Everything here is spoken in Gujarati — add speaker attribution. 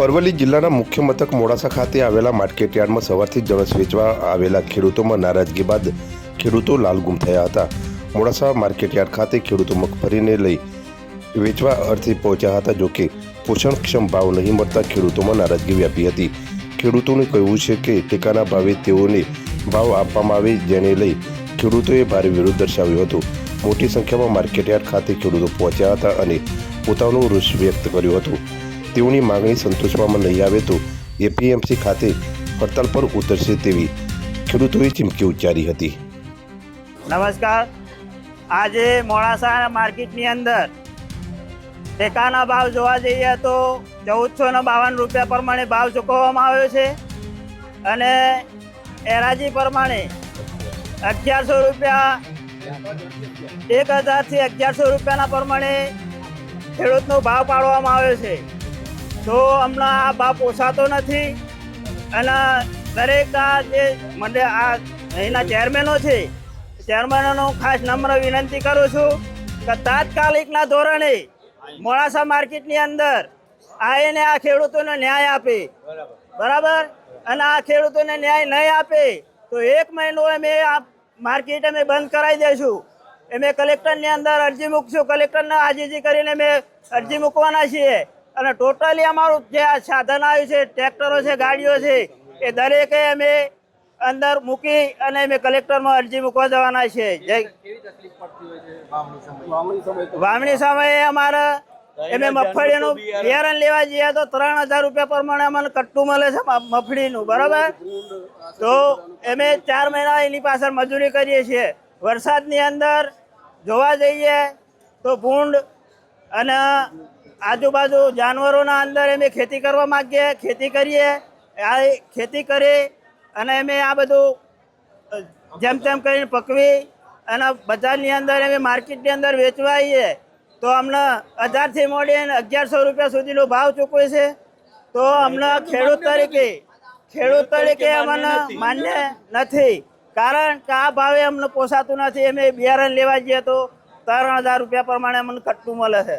Speaker 1: અરવલ્લી જિલ્લાના મુખ્ય મથક મોડાસા ખાતે આવેલા માર્કેટયાર્ડમાં સવારથી જણસ વેચવા આવેલા ખેડૂતોમાં નારાજગી બાદ ખેડૂતો લાલગુમ થયા હતા। મોડાસા માર્કેટયાર્ડ ખાતે ખેડૂતો મગફળીને લઈ વેચવા અર્થે પહોંચ્યા હતા, જોકે પોષણક્ષમ ભાવ નહીં મળતા ખેડૂતોમાં નારાજગી વ્યાપી હતી। ખેડૂતોનું કહેવું છે કે ટેકાના ભાવે તેઓને ભાવ આપવામાં આવે, જેને લઈ ખેડૂતોએ ભારે વિરોધ દર્શાવ્યો હતો। મોટી સંખ્યામાં માર્કેટયાર્ડ ખાતે ખેડૂતો પહોંચ્યા હતા અને પોતાનો રોષ વ્યક્ત કર્યો હતો। તેઓની માંગણી સંતોષવામાં નહીં આવે તો એપીએમસી ખાતે હડતાલ પર ઉતરશે તેવી ખેડૂતોએ ચીમકી ઉચ્ચારી હતી।
Speaker 2: નમસ્કાર। આજે મોડાસા માર્કેટની અંદર ટેકાના ભાવ જોવા જઈએ તો 1452 રૂપિયા પ્રમાણે ભાવ ચૂકવવામાં આવ્યો છે અને એરાજી પ્રમાણે 1100 રૂપિયા 1000 થી 1100 રૂપિયાના પ્રમાણે ખેડૂતનો ભાવ પાડવામાં આવ્યો છે। તો હમણાં આ ભાવ પોસાતો નથી અને દરેક અહીંના ચેરમેનો છે, ચેરમેનોનો ખાસ નમ્ર વિનંતી કરું છું કે તાત્કાલિકના ધોરણે મોડાસા માર્કેટની અંદર આવીને આ ખેડૂતોને ન્યાય આપે, બરાબર। અને આ ખેડૂતોને ન્યાય નહીં આપે તો 1 મહિનો અમે આ માર્કેટ અમે બંધ કરાવી દઈશું। અમે કલેક્ટરની અંદર અરજી મૂકશું, કલેક્ટરને આજીજી કરીને અમે અરજી મૂકવાના છીએ અને ટોટલી અમારું જે આ સાધન આવ્યું છે, ટ્રેક્ટરો છે, ગાડીઓ છે, એ દરેકે અમે અંદર મૂકી અને અમે કલેક્ટરમાં અરજી મૂકવા જવાના છે। વાવણી સમયે અમારે અમે મગફળીનું બિયારણ લેવા જઈએ તો 3000 રૂપિયા પ્રમાણે અમને કટ્ટું મળે છે મગફળીનું, બરાબર। તો અમે 4 મહિના એની પાછળ મજૂરી કરીએ છીએ। વરસાદની અંદર જોવા જઈએ તો ભૂંડ અને આજુબાજુ જાનવરોના અંદર અમે ખેતી કરવા માગીએ, ખેતી કરીએ, આ ખેતી કરી અને અમે આ બધું જેમ તેમ કરીને પકવી અને બજારની અંદર અમે માર્કેટની અંદર વેચવા આવીએ તો અમને 1000 થી મોડીને 1100 રૂપિયા સુધીનો ભાવ ચૂકવે છે। તો અમને ખેડૂત તરીકે અમને માન્ય નથી, કારણ કે આ ભાવે અમને પોસાતું નથી। અમે બિયારણ લેવા જઈએ તો 3000 રૂપિયા પ્રમાણે અમને કટ્ટું મળે છે।